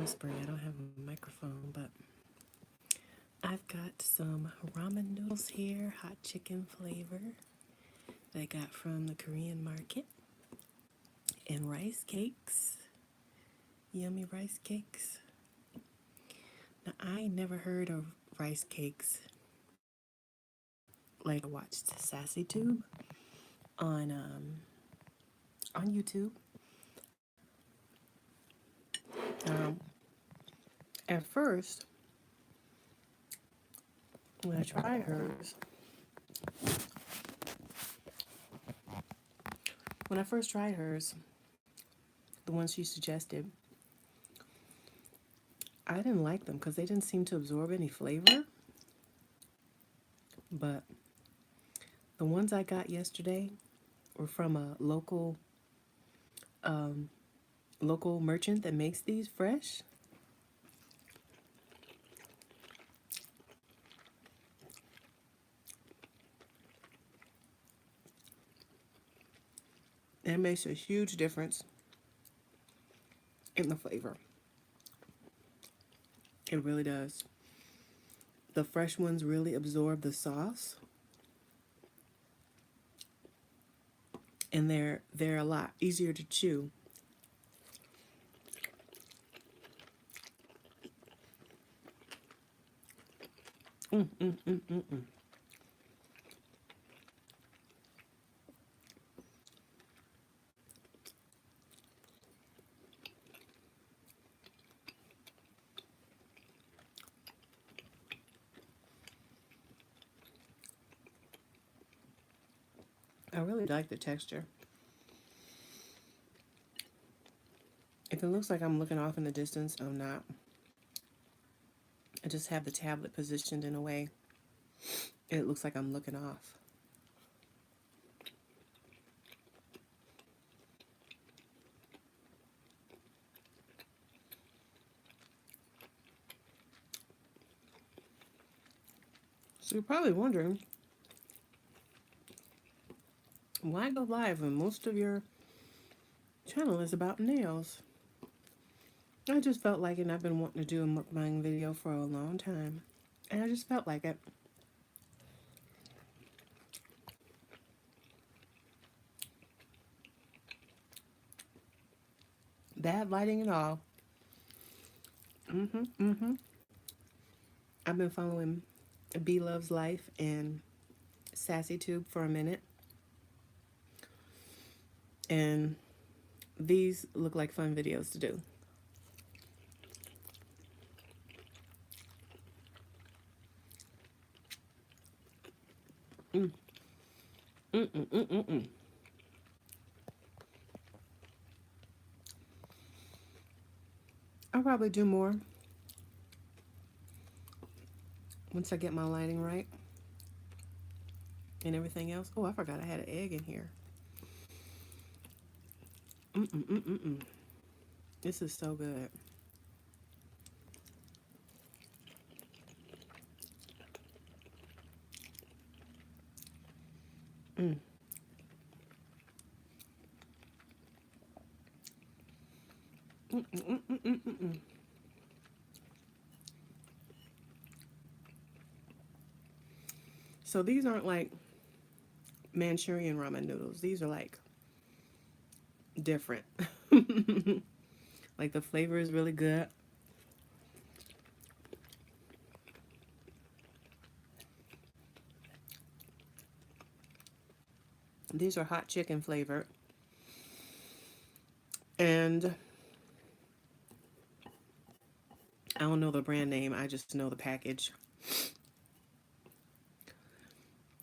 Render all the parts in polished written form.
whispering. I don't have a microphone, but I've got some ramen noodles here, hot chicken flavor that I got from the Korean market, and rice cakes, yummy rice cakes. Now, I never heard of rice cakes. Like, I watched Sassy Tube on YouTube. Um, at first, when I tried hers, when I first tried hers, the ones she suggested, I didn't like them because they didn't seem to absorb any flavor. But the ones I got yesterday were from a um, local merchant that makes these fresh. And it makes a huge difference in the flavor. It really does. The fresh ones really absorb the sauce, and they're a lot easier to chew. Mm, mm, mm, mm, mm. I really like the texture. If it looks like I'm looking off in the distance, I'm not. I just have the tablet positioned in a way it looks like I'm looking off. So you're probably wondering, why go live when most of your channel is about nails? I just felt like it, and I've been wanting to do a mukbang video for a long time. And I just felt like it. Bad lighting and all. Mm-hmm. I've been following B Loves Life and Sassy Tube for a minute. And these look like fun videos to do. Mm. Mm-mm-mm-mm-mm. I'll probably do more once I get my lighting right and everything else. Oh, I forgot I had an egg in here. Mm-mm-mm-mm-mm. This is so good. Mm. Mm-mm-mm-mm-mm-mm. So these aren't like Manchurian ramen noodles. These are like different. Like the flavor is really good. These are hot chicken flavored. And I don't know the brand name, I just know the package.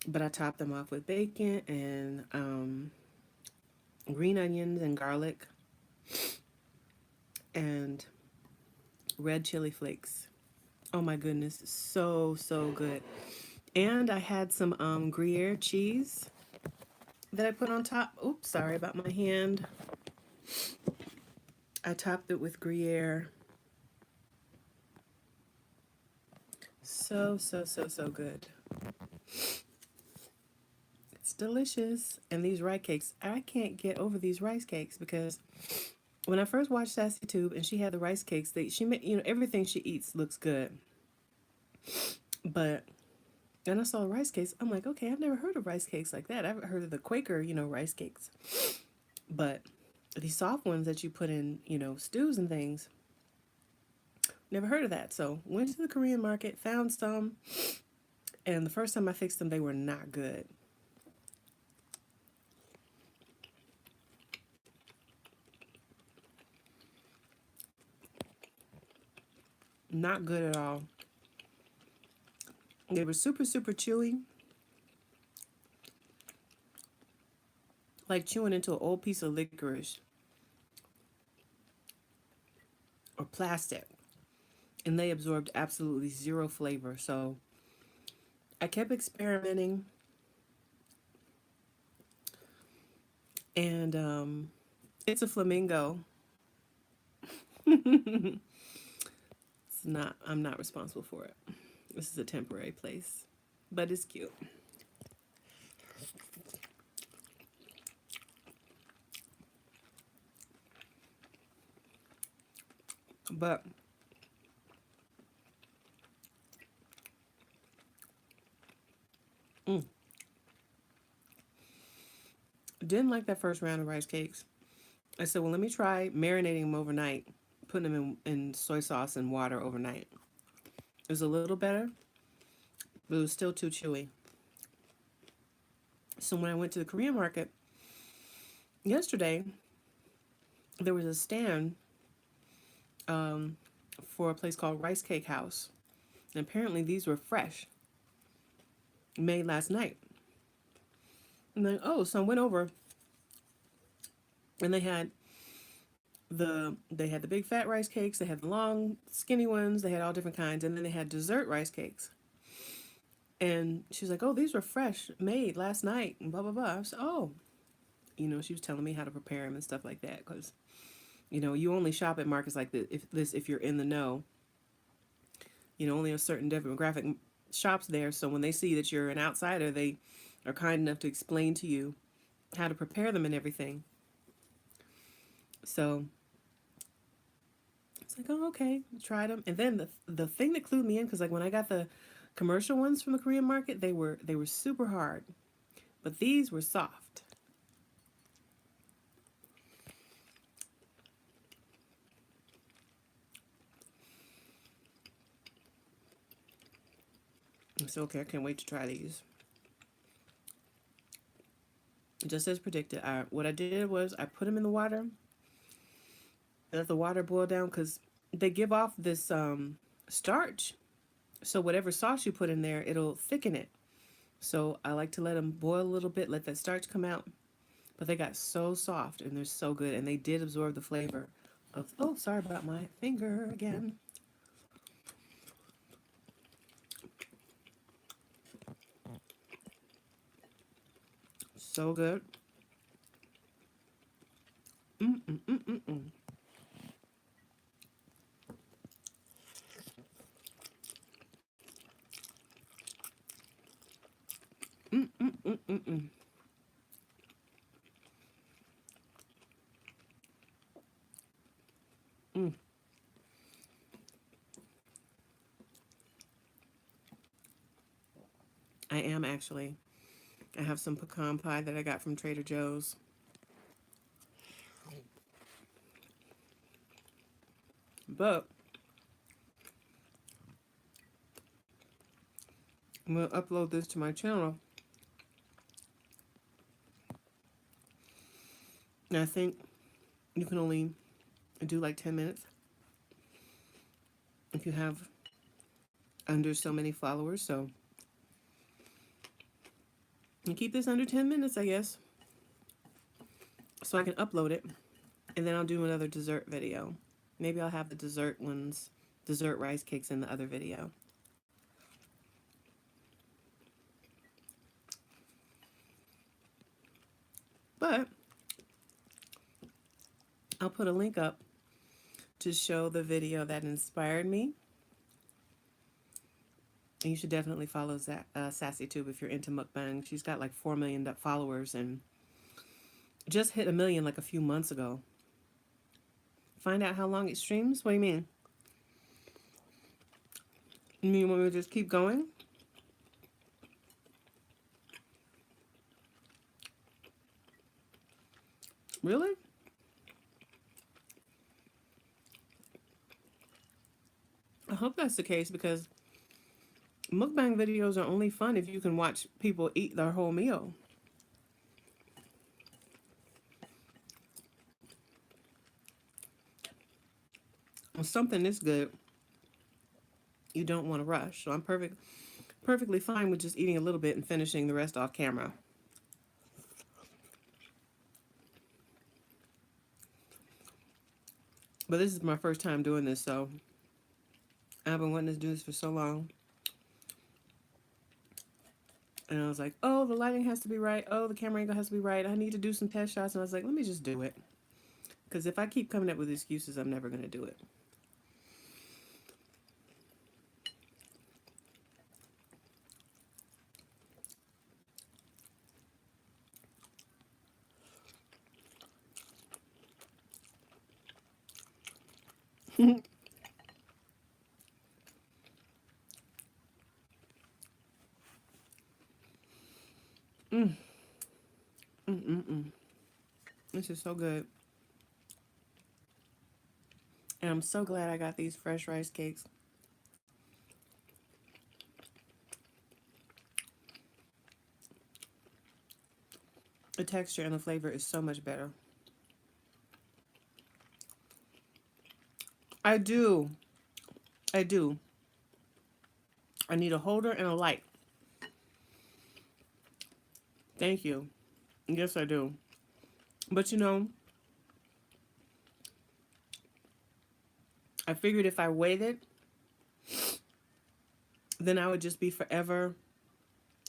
But I topped them off with bacon and green onions and garlic and red chili flakes. Oh my goodness, so good. And I had some Gruyere cheese that I put on top. Oops, sorry about my hand. I topped it with Gruyere. So good. It's delicious. And these rice cakes, I can't get over these rice cakes because when I first watched Sassy Tube and she had the rice cakes, she made, everything she eats looks good. But then I saw rice cakes. I'm like, okay, I've never heard of rice cakes like that. I've heard of the Quaker, rice cakes. But these soft ones that you put in, stews and things, never heard of that. So went to the Korean market, found some, and the first time I fixed them, they were not good. Not good at all. They were super, super chewy. Like chewing into an old piece of licorice or plastic. And they absorbed absolutely zero flavor. So I kept experimenting. And it's a flamingo. It's not, I'm not responsible for it. This is a temporary place, but it's cute. But didn't like that first round of rice cakes. I said, well, let me try marinating them overnight, putting them in soy sauce and water overnight. It was a little better, but it was still too chewy. So when I went to the Korean market yesterday, there was a stand for a place called Rice Cake House. And apparently these were fresh, made last night. And then, so I went over and they had the big fat rice cakes, they had the long skinny ones, they had all different kinds, and then they had dessert rice cakes. And she was like, oh, these were fresh, made last night, and blah blah blah. I was, oh, she was telling me how to prepare them and stuff like that, because you only shop at markets like this if you're in the know. Only a certain demographic shops there, so when they see that you're an outsider, they are kind enough to explain to you how to prepare them and everything. So it's like, oh, okay, tried them. And then the thing that clued me in, because like when I got the commercial ones from the Korean market, they were super hard, but these were soft. It's okay. I can't wait to try these. Just as predicted, what I did was I put them in the water, let the water boil down, because they give off this starch. So whatever sauce you put in there, it'll thicken it. So I like to let them boil a little bit, let that starch come out. But they got so soft and they're so good, and they did absorb the flavor of, oh, sorry about my finger again. So good. Mm-mm-mm-mm-mm. Mm-mm-mm-mm-mm. Mm. I am actually. I have some pecan pie that I got from Trader Joe's. But I'm going to upload this to my channel. And I think you can only do like 10 minutes if you have under so many followers. So you keep this under 10 minutes, I guess, so I can upload it. And then I'll do another dessert video. Maybe I'll have the dessert ones, dessert rice cakes in the other video. But I'll put a link up to show the video that inspired me. And you should definitely follow Sassy Tube if you're into mukbang. She's got like 4 million followers and just hit 1 million like a few months ago. Find out how long it streams? What do you mean? You mean want me to just keep going? Really? I hope that's the case because mukbang videos are only fun if you can watch people eat their whole meal. When something this good, you don't want to rush. So I'm perfectly fine with just eating a little bit and finishing the rest off camera. But this is my first time doing this, so I've been wanting to do this for so long. And I was like, oh, the lighting has to be right. Oh, the camera angle has to be right. I need to do some test shots. And I was like, let me just do it. Because if I keep coming up with excuses, I'm never going to do it. This is so good. And I'm so glad I got these fresh rice cakes. The texture and the flavor is so much better. I do. I do. I need a holder and a light. Thank you. Yes, I do. But you know, I figured if I waited, then I would just be forever.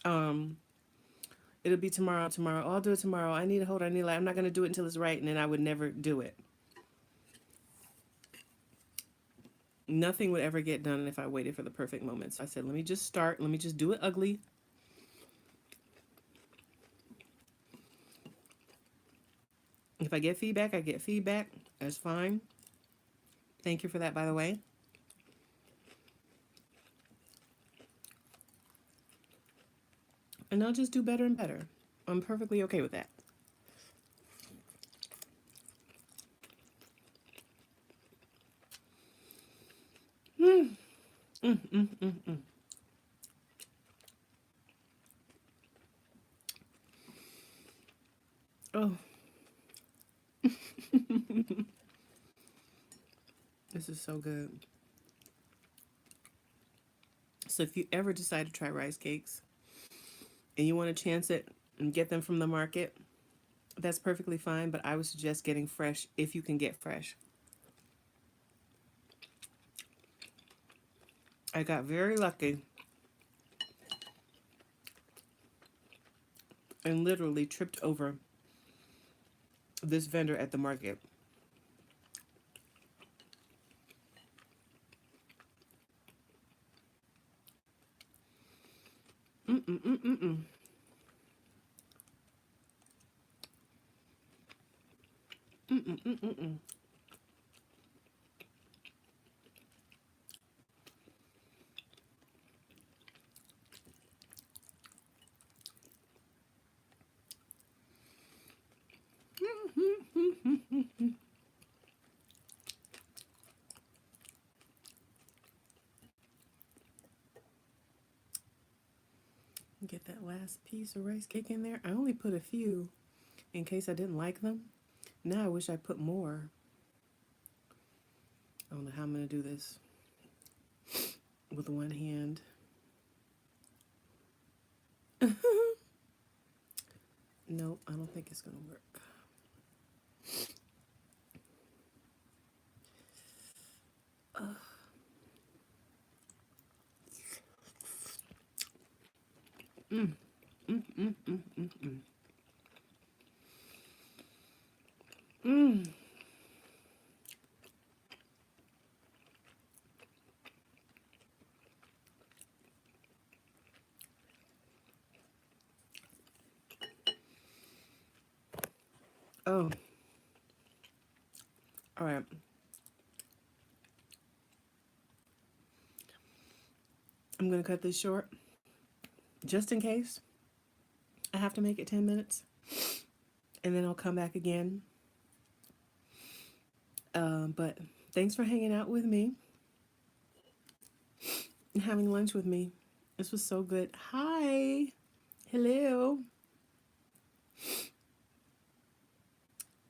It'll be tomorrow. Oh, I'll do it tomorrow. I need a holder. I need a light. I'm not going to do it until it's right. And then I would never do it. Nothing would ever get done if I waited for the perfect moment. So I said, let me just start. Let me just do it ugly. If I get feedback, I get feedback. That's fine. Thank you for that, by the way. And I'll just do better and better. I'm perfectly okay with that. Oh. This is so good. So if you ever decide to try rice cakes and you want to chance it and get them from the market, that's perfectly fine, but I would suggest getting fresh if you can get fresh. I got very lucky and literally tripped over this vendor at the market. Mm-mm-mm-mm-mm. Mm-mm-mm-mm-mm. Get that last piece of rice cake in there. I only put a few in case I didn't like them. Now I wish I put more. I don't know how I'm going to do this with one hand. Nope, I don't think it's going to work. Oh. All right. I'm going to cut this short just in case I have to make it 10 minutes. And then I'll come back again. But thanks for hanging out with me and having lunch with me. This was so good. Hi. Hello.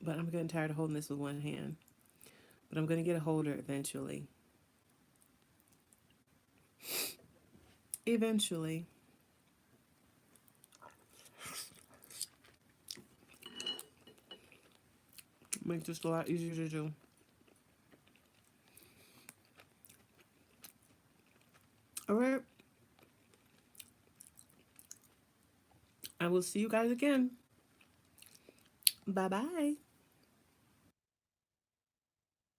But I'm getting tired of holding this with one hand. But I'm going to get a holder eventually. Eventually. Makes this a lot easier to do. All right. I will see you guys again. Bye-bye.